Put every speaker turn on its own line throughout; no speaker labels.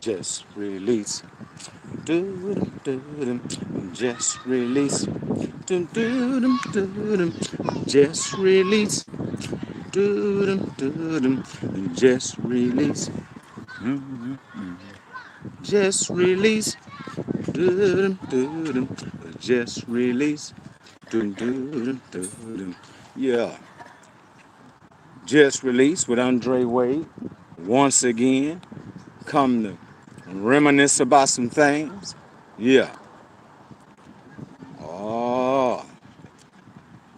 Just release. Just release. Just release. Just release. Just release. Just release. Yeah. Just release with Andre Wade. Once again, come to reminisce about some things. Yeah. Oh,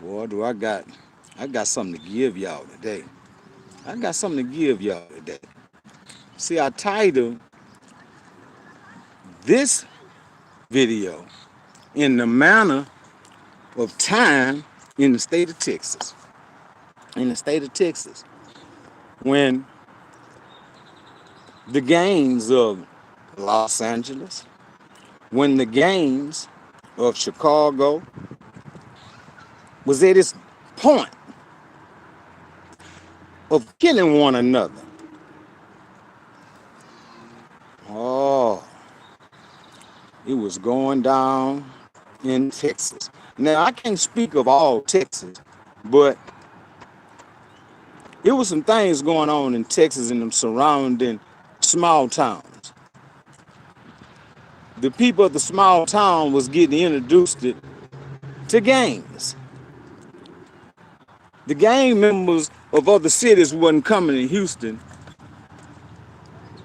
boy, I got something to give y'all today. I got something to give y'all today. See, I titled this video in the manner of time in the state of Texas. In the state of Texas, when the gangs of Los Angeles, when the gangs of Chicago was at its point of killing one another. Oh, it was going down in Texas. Now, I can't speak of all Texas, but it was some things going on in Texas and them surrounding small towns. The people of the small town was getting introduced to gangs. The gang members of other cities wasn't coming to Houston,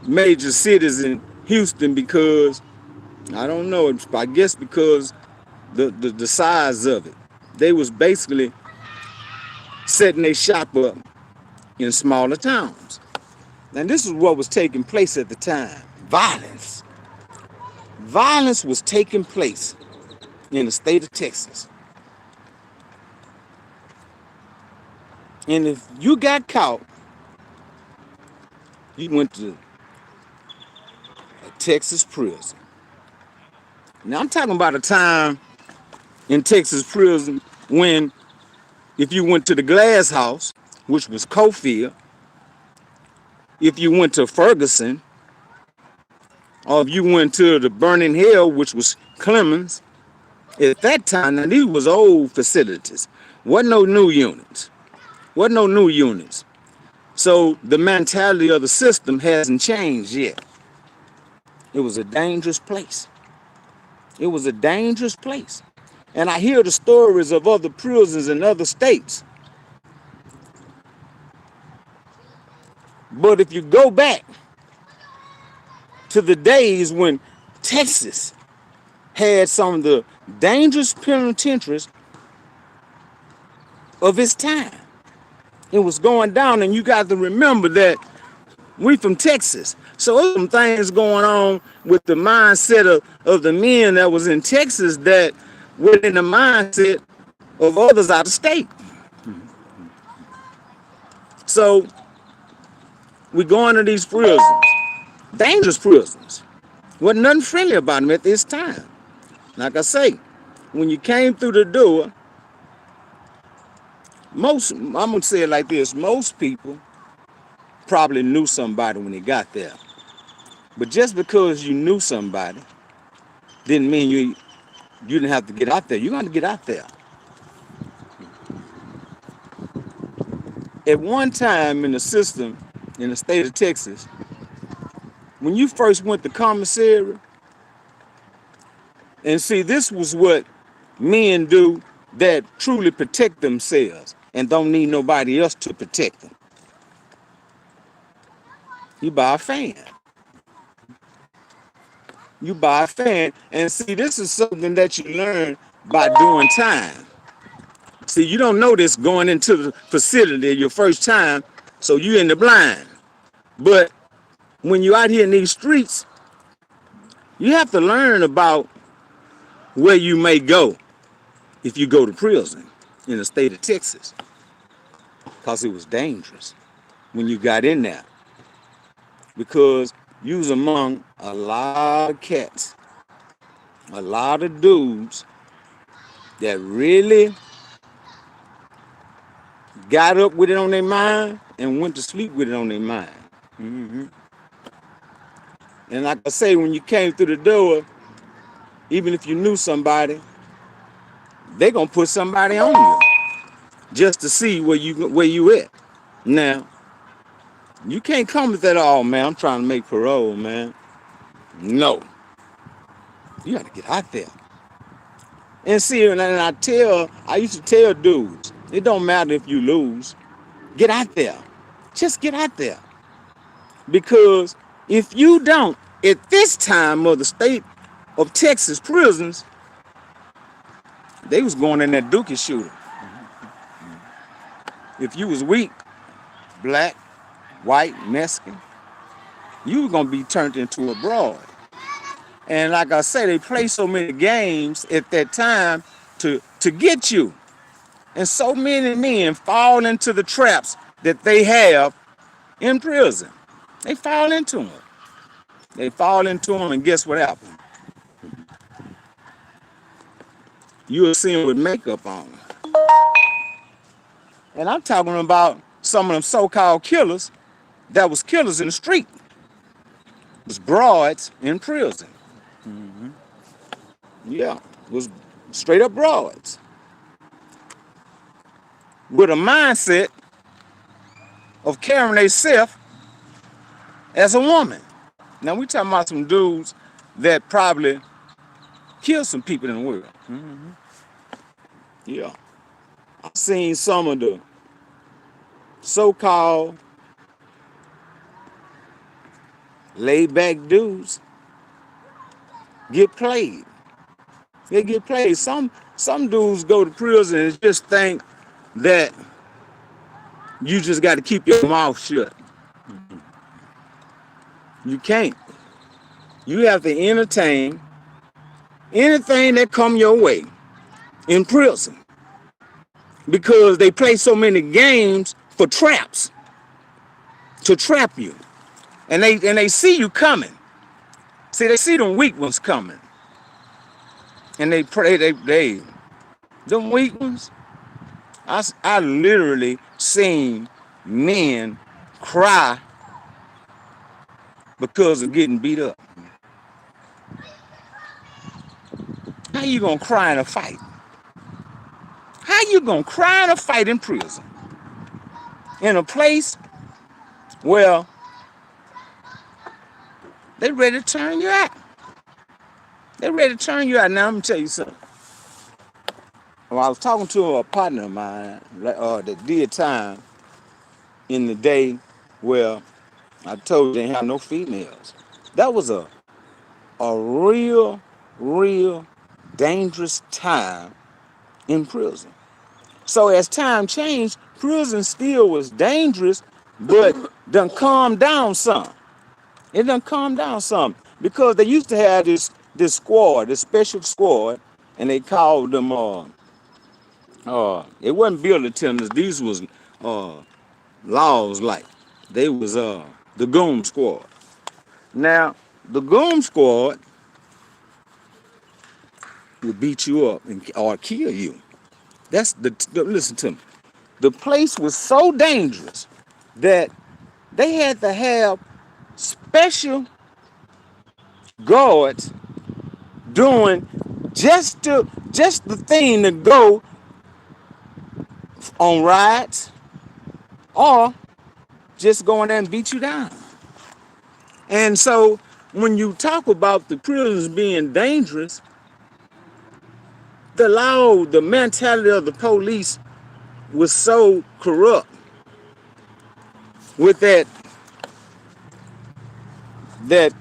major cities in Houston, because I don't know, I guess because the size of it. They was basically setting their shop up in smaller towns. And this is what was taking place at the time. Violence. Violence was taking place in the state of Texas. And if you got caught, you went to a Texas prison. Now I'm talking about a time in Texas prison when if you went to the Glass House, which was Cofield, if you went to Ferguson, or if you went to the Burning Hell, which was Clemens, at that time, now these was old facilities. Wasn't no new units. Wasn't no new units. So the mentality of the system hasn't changed yet. It was a dangerous place. It was a dangerous place. And I hear the stories of other prisons in other states. But if you go back to the days when Texas had some of the dangerous penitentiaries of its time, it was going down, and you got to remember that we from Texas. So there's some things going on with the mindset of the men that was in Texas that were in the mindset of others out of state. So we go into these prisons, dangerous prisons. Wasn't nothing friendly about them at this time. Like I say, when you came through the door, I'm gonna say it like this, most people probably knew somebody when they got there. But just because you knew somebody didn't mean you didn't have to get out there. You got to get out there. At one time in the system, in the state of Texas, when you first went to commissary, and see, this was what men do that truly protect themselves and don't need nobody else to protect them. You buy a fan. You buy a fan, and see, this is something that you learn by doing time. See, you don't know this going into the facility your first time, so you're in the blind. But when you're out here in these streets, you have to learn about where you may go if you go to prison in the state of Texas, because it was dangerous when you got in there. because you was among a lot of cats, a lot of dudes that really got up with it on their mind and went to sleep with it on their mind. hmm And like I say, when you came through the door, even if you knew somebody, they gonna put somebody on you just to see where you at. Now, you can't come with that all, man. I'm trying to make parole, man. No, you got to get out there. And see, and I used to tell dudes, it don't matter if you lose, get out there. Just get out there. Because if you don't, at this time of the state of Texas prisons, they was going in that dookie shooter. If you was weak, black, white, Mexican, you were gonna be turned into a broad. And like I say, they play so many games at that time to get you. And so many men fall into the traps that they have in prison. They fall into them. They fall into them, and guess what happens? You'll see them with makeup on. And I'm talking about some of them so-called killers that was killers in the street. Was broads in prison. Yeah, was straight up broads. With a mindset of carrying themselves as a woman. Now we talking about some dudes that probably killed some people in the world. Yeah. I've seen some of the so-called laid-back dudes get played. They get played. Some dudes go to prison and just think that you just got to keep your mouth shut. You can't. You have to entertain anything that come your way in prison because they play so many games for traps to trap you, and they see you coming. See, they see them weak ones coming, and they pray. They them weak ones. I literally seen men cry because of getting beat up. How you gonna cry in a fight? How you gonna cry in a fight in prison? In a place where they ready to turn you out. They ready to turn you out. Now I'm gonna tell you something. Well, I was talking to a partner of mine that did time in the day where I told you they didn't have no females. That was a real dangerous time in prison. So as time changed, prison still was dangerous, but done calmed down some. It done calmed down some because they used to have this squad, this special squad, and they called them it wasn't bill attendants. These was uh laws like they was the goon squad. Now the goon squad would beat you up or kill you. That's listen to me. The place was so dangerous that they had to have special guards doing just the thing to go on rides or just go in there and beat you down. And so when you talk about the prisons being dangerous, the mentality of the police was so corrupt with that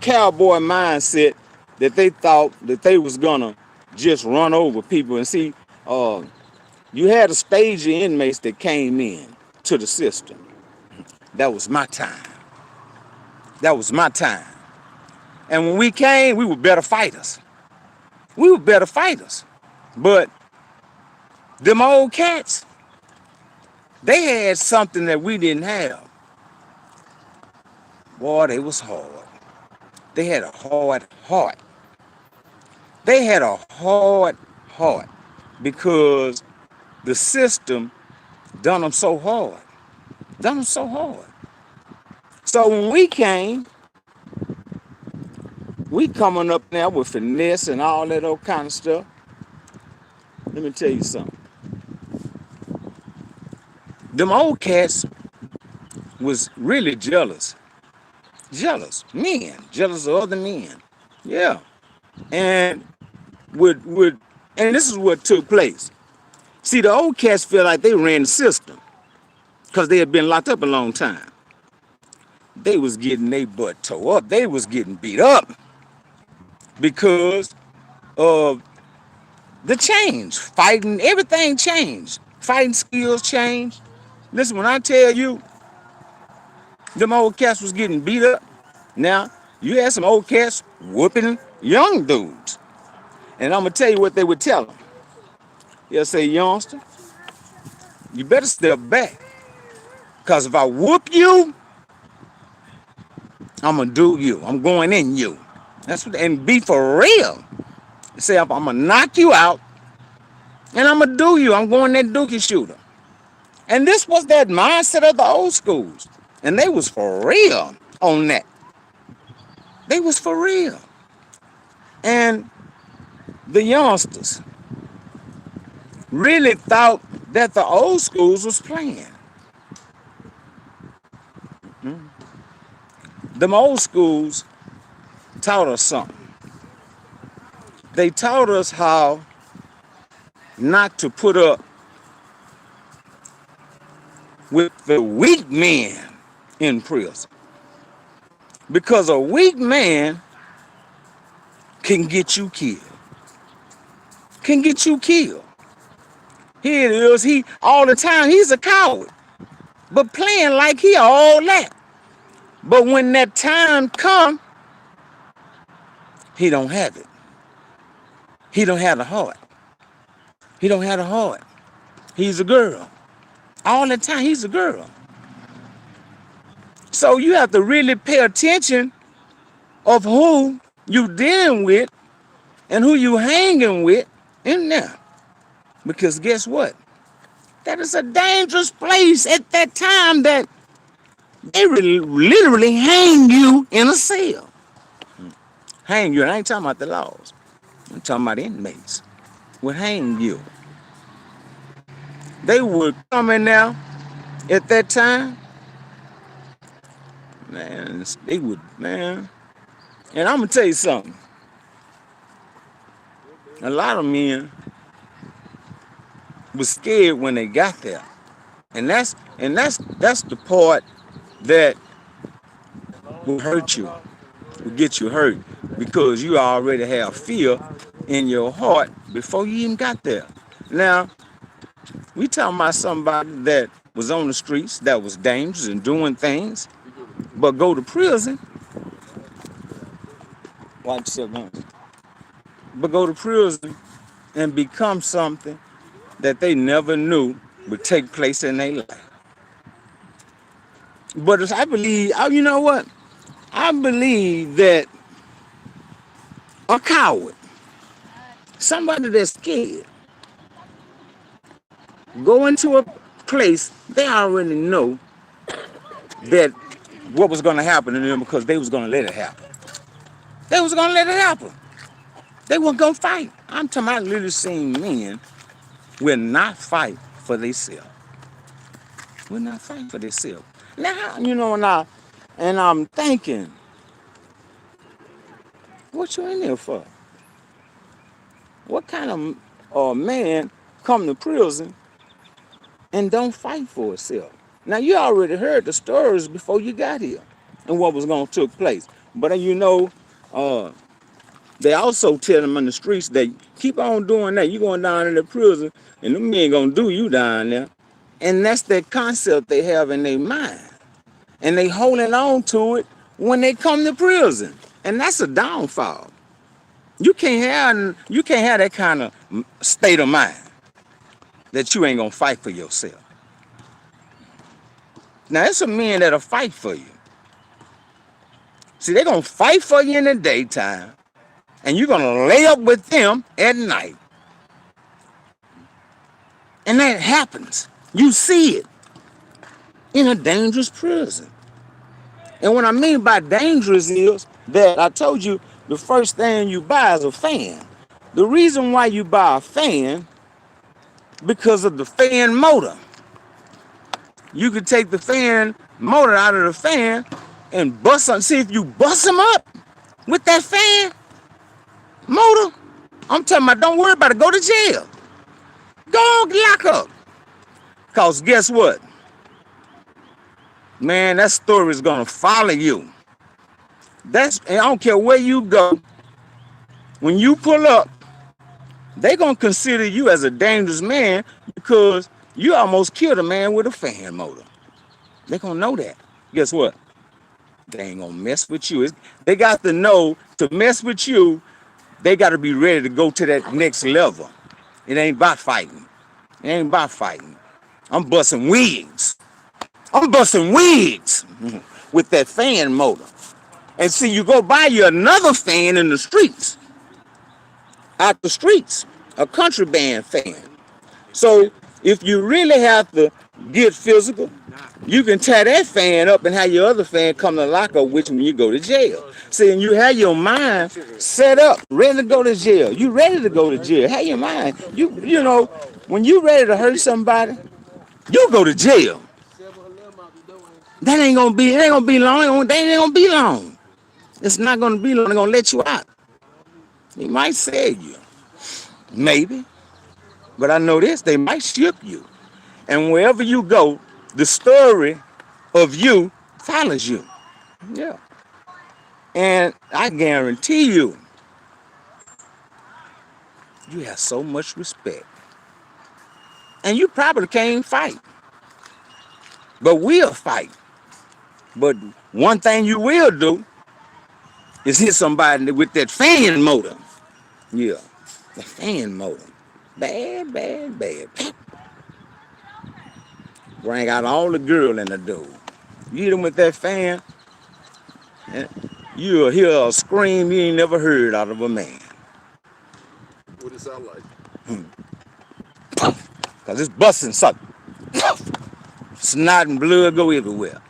cowboy mindset that they thought that they was gonna just run over people. And see, you had a stage of inmates that came in to the system. That was my time. That was my time. And when we came, we were better fighters. We were better fighters. But them old cats, they had something that we didn't have. Boy, they was hard. They had a hard heart. They had a hard heart because the system done them so hard. Done them so hard. So when we came, we coming up now with finesse and all that old kind of stuff. Let me tell you something. Them old cats was really jealous. Jealous. Men. Jealous of other men. Yeah. And would and this is what took place. See, the old cats felt like they ran the system because they had been locked up a long time. They was getting their butt tore up. They was getting beat up because of the change. Fighting, everything changed. Fighting skills changed. Listen, when I tell you, them old cats was getting beat up. Now, you had some old cats whooping young dudes. And I'm going to tell you what they would tell them. They'll say, youngster, you better step back. Because if I whoop you, I'm going to do you. I'm going in you. That's what, and be for real. Say, I'm going to knock you out, and I'm going to do you. I'm going that dookie shooter. And this was that mindset of the old schools. And they was for real on that. They was for real. And the youngsters really thought that the old schools was playing. Them old schools taught us something. They taught us how not to put up with the weak men in prison. Because a weak man can get you killed. Can get you killed. Here it is, he all the time, he's a coward. But playing like he all that. But when that time come, he don't have it. He don't have the heart. He don't have the heart. He's a girl. All the time, he's a girl. So you have to really pay attention of who you dealing with and who you hanging with in there. Because guess what? That is a dangerous place at that time that they really, literally hang you in a cell. Hang you, and I ain't talking about the laws. I'm talking about inmates. Would hang you. They would come in there at that time. Man, they would, man. And I'm gonna tell you something. A lot of men was scared when they got there. And that's the part that will hurt you, will get you hurt, because you already have fear in your heart before you even got there. Now, we talking about somebody that was on the streets, that was dangerous and doing things, but go to prison. Watch yourself, man. But go to prison and become something that they never knew would take place in their life. But as I believe, you know what? I believe that a coward, somebody that's scared, go into a place, they already know that what was going to happen to them because they was going to let it happen. They was going to let it happen. They weren't going to fight. I'm talking about literally seeing men will not fight for themselves. Will not fight for themselves. Now, you know, and I'm thinking, what you in there for? What kind of man come to prison and don't fight for himself? Now, you already heard the stories before you got here and what was going to take place. But you know, they also tell them on the streets that keep on doing that. You going down in the prison and them men going to do you down there. And that's that concept they have in their mind. And they holding on to it when they come to prison. And that's a downfall. You can't have that kind of state of mind that you ain't gonna fight for yourself. Now, it's some men that'll fight for you. See, they're gonna fight for you in the daytime, and you're gonna lay up with them at night. And that happens. You see it in a dangerous prison. And what I mean by dangerous is that I told you the first thing you buy is a fan. The reason why you buy a fan, because of the fan motor. You could take the fan motor out of the fan and bust them. See, if you bust them up with that fan motor, I'm talking about, don't worry about it, go to jail. Go on, lock up. Because guess what? Man, that story is going to follow you. And I don't care where you go. When you pull up, they're going to consider you as a dangerous man because you almost killed a man with a fan motor. They're going to know that. Guess what? They ain't going to mess with you. They got to know to mess with you, they got to be ready to go to that next level. It ain't about fighting. It ain't about fighting. I'm busting wigs. I'm busting wigs with that fan motor. And see, you go buy you another fan in the streets. Out the streets. A country band fan. So if you really have to get physical, you can tie that fan up and have your other fan come to lock up with you when you go to jail. See, and you have your mind set up, ready to go to jail. You ready to go to jail. Have your mind. You know, when you ready to hurt somebody, you go to jail. That ain't gonna be, it ain't gonna be long. They ain't gonna be long. It's not gonna be long. They're gonna let you out. They might save you. Maybe. But I know this, they might ship you. And wherever you go, the story of you follows you. Yeah. And I guarantee you, you have so much respect. And you probably can't fight. But we'll fight. But one thing you will do is hit somebody with that fan motor. Yeah. The fan motor. Bad, bad, bad. Bring out all the girl in the door. You hit them with that fan, and you'll hear a scream you ain't never heard out of a man.
What it sound like?
Because it's busting something. Snot and blood go everywhere.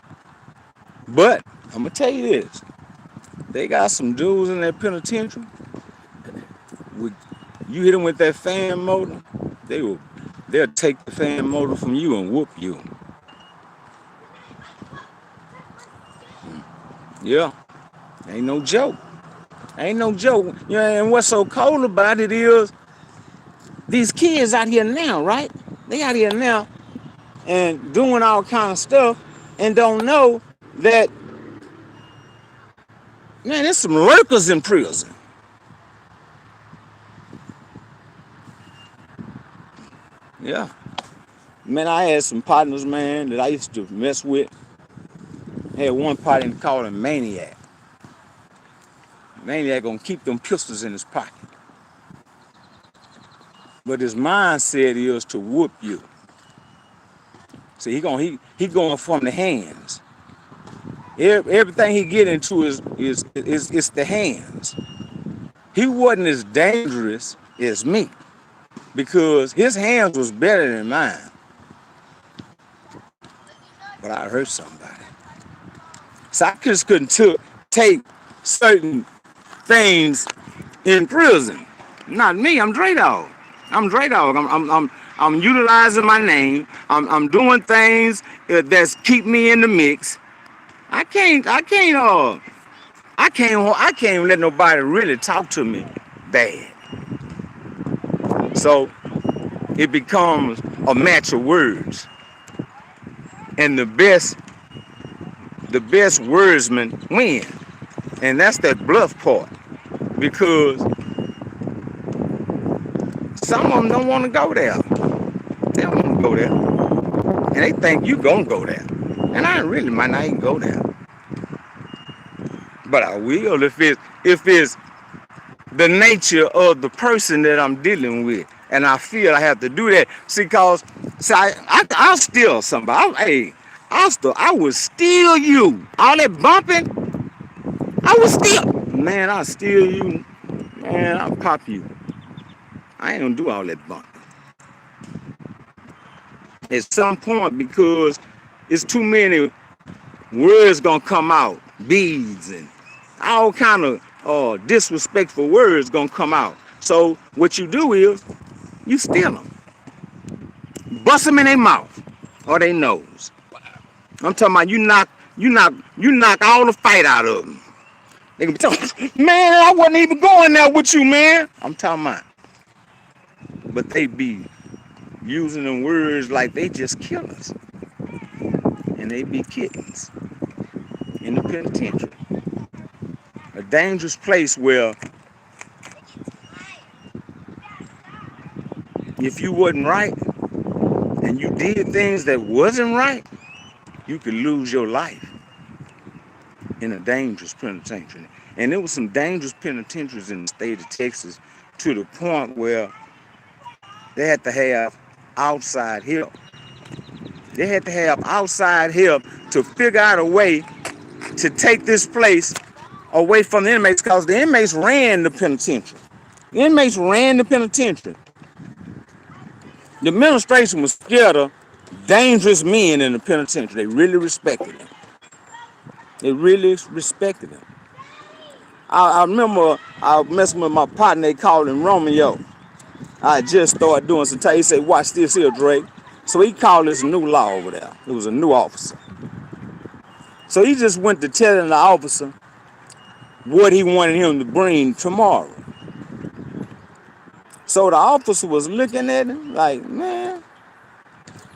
But I'm going to tell you this. They got some dudes in that penitentiary. You hit them with that fan motor, they'll take the fan motor from you and whoop you. Yeah, ain't no joke. Ain't no joke. Yeah, and what's so cold about it is these kids out here now, right? They out here now and doing all kind of stuff and don't know that, man, there's some lurkers in prison. Yeah. Man, I had some partners, man, that I used to mess with. I had one partner called him Maniac. Maniac gonna keep them pistols in his pocket. But his mindset is to whoop you. See, he going from the hands. Everything he get into is the hands. He wasn't as dangerous as me because his hands was better than mine. But I hurt somebody. So I just couldn't take certain things in prison. Not me. I'm Dre Dog. I'm Dre Dog. I'm utilizing my name. I'm doing things that's keep me in the mix. I can't let nobody really talk to me bad. So it becomes a match of words. And the best wordsman win. And that's that bluff part. Because some of them don't want to go there. They don't want to go there. And they think you gonna go there. And I really might not even go there. But I will if it's the nature of the person that I'm dealing with. And I feel I have to do that. See, I'll steal somebody. I would steal you. All that bumping, I was still, man, I'll steal you, man, I'll pop you. I ain't gonna do all that bunk. At some point, because it's too many words gonna come out, beads and all kind of disrespectful words gonna come out. So what you do is you steal them, bust them in their mouth or their nose. I'm talking about you knock all the fight out of them. They can be talking, man, I wasn't even going there with you, man. I'm talking about, but they be using them words like they just kill us, and they be kittens in the penitentiary, a dangerous place where if you wasn't right and you did things that wasn't right, you could lose your life in a dangerous penitentiary. And there was some dangerous penitentiaries in the state of Texas to the point where they had to have outside help. They had to have outside help to figure out a way to take this place away from the inmates, because the inmates ran the penitentiary. The inmates ran the penitentiary. The administration was scared of dangerous men in the penitentiary. They really respected them. They really respected them. I remember I was messing with my partner, they called him Romeo. I just started doing some time. He said, watch this here, Drake. So he called this new law over there. It was a new officer. So he just went to telling the officer what he wanted him to bring tomorrow. So the officer was looking at him like, man.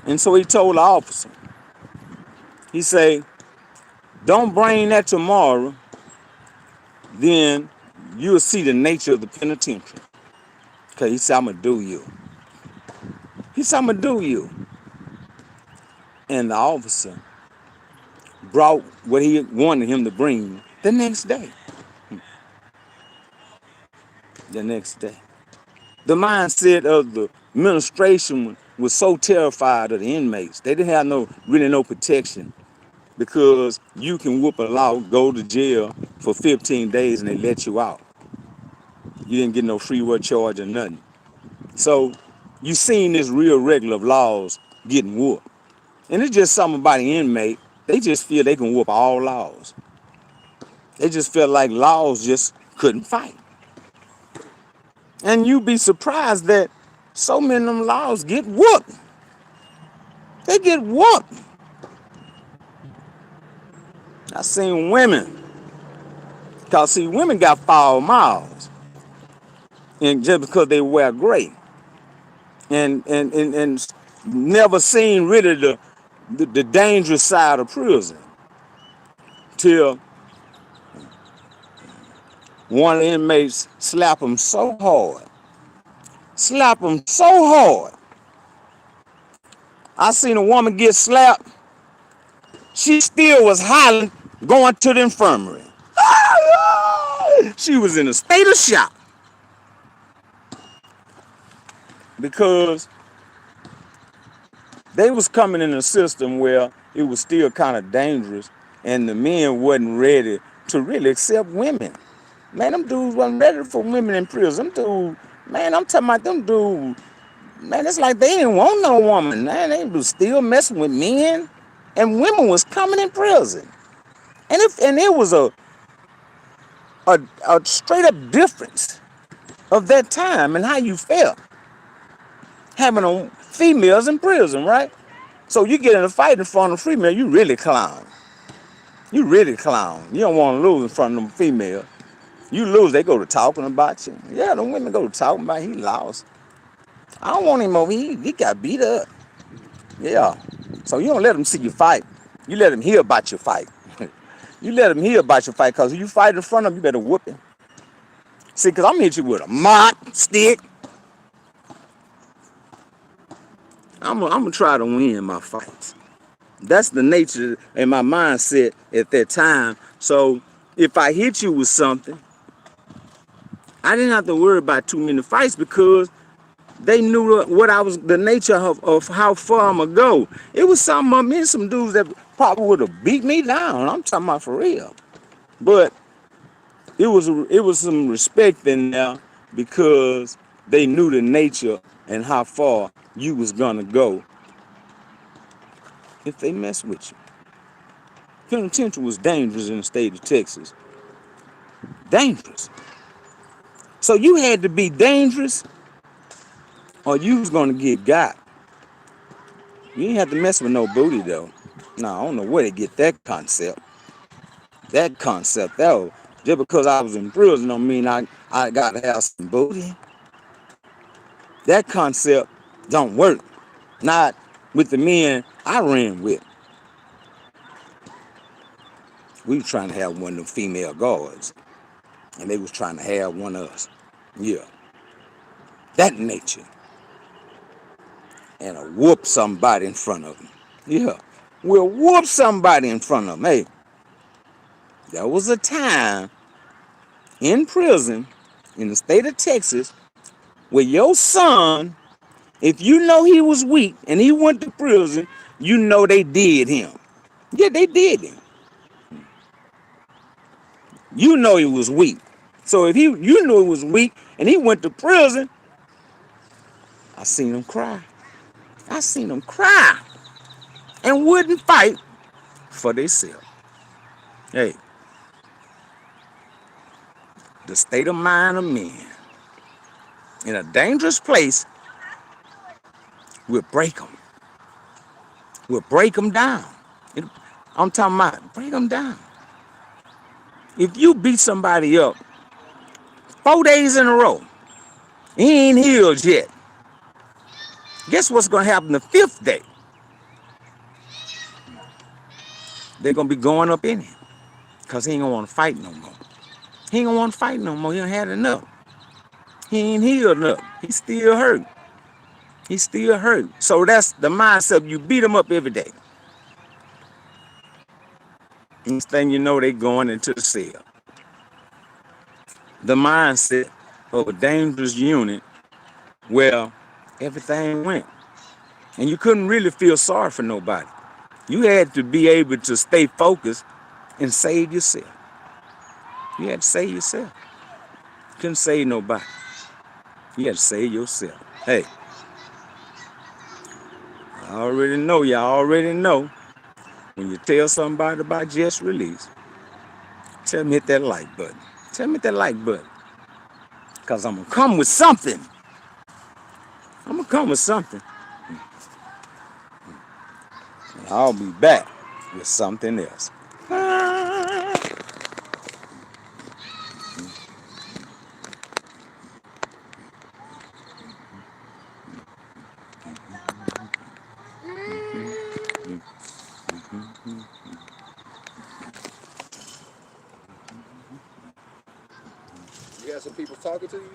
And so he told the officer, he said, don't bring that tomorrow, then you'll see the nature of the penitentiary. Because he said, I'm going to do you. He said, I'm going to do you. And the officer brought what he wanted him to bring the next day. The next day. The mindset of the administration was so terrified of the inmates. They didn't have really no protection, because you can whoop a law, go to jail for 15 days and they let you out. You didn't get no free word charge or nothing. So you seen this real regular of laws getting whooped. And it's just something about the inmate. They just feel they can whoop all laws. They just feel like laws just couldn't fight. And you'd be surprised that so many of them laws get whooped. They get whooped. I seen women. Because see, women got foul mouths. And just because they wear gray. And never seen really the dangerous side of prison. Till one of the inmates slapped them so hard. Slapped them so hard. I seen a woman get slapped. She still was hollering, going to the infirmary. She was in a state of shock. Because they was coming in a system where it was still kind of dangerous and the men wasn't ready to really accept women. Man, them dudes wasn't ready for women in prison. Them dudes, man, I'm talking about them dudes, man, it's like they didn't want no woman, man. They was still messing with men, and women was coming in prison. And it was a straight up difference of that time and how you felt having on females in prison, right? So you get in a fight in front of a female, you really clown. You really clown. You don't want to lose in front of them female. You lose, they go to talking about you. Yeah, them women go to talking about he lost. I don't want him over here. He got beat up. Yeah. So you don't let them see you fight. You let them hear about your fight. You let them hear about your fight, because if you fight in front of them, you better whoop him. See, because I'm hit you with a mop, stick. I'm gonna try to win my fights. That's the nature and my mindset at that time. So if I hit you with something, I didn't have to worry about too many fights, because they knew what I was, the nature of how far I'm gonna go. It was some dudes that probably would have beat me down. I'm talking about for real. But it was some respect in there because they knew the nature and how far you was gonna go if they mess with you. Penitentiary was dangerous in the state of Texas. Dangerous. So you had to be dangerous or you was gonna get got. You ain't have to mess with no booty though. No, I don't know where they get that concept. That concept, that was, just because I was in prison don't mean I gotta have some booty. That concept don't work. Not with the men I ran with. We was trying to have one of them female guards, and they was trying to have one of us. Yeah, that nature. And whoop somebody in front of them. Yeah, we'll whoop somebody in front of them. Hey, there was a time in prison in the state of Texas where your son, if you know he was weak and he went to prison, you know they did him. Yeah, they did him. You know he was weak. So if you knew he was weak and he went to prison, I seen him cry. I seen him cry and wouldn't fight for themselves. Hey, the state of mind of men in a dangerous place will break them. Will break them down. I'm talking about break them down. If you beat somebody up 4 days in a row, he ain't healed yet. Guess what's gonna happen the 5th day? They're gonna be going up in him because he ain't gonna want to fight no more. He ain't gonna want to fight no more. He done had enough. He ain't healed enough. He's still hurt. He's still hurt. So that's the mindset. You beat him up every day. Next thing you know, they going into the cell. The mindset of a dangerous unit where everything went. And you couldn't really feel sorry for nobody. You had to be able to stay focused and save yourself. You had to save yourself. You couldn't save nobody. You had to save yourself. Hey, I already know, y'all already know. When you tell somebody about Just Release, tell me hit that like button. Tell me hit that like button. Because I'm going to come with something. I'm going to come with something. And I'll be back with something else.
You got some people talking to you?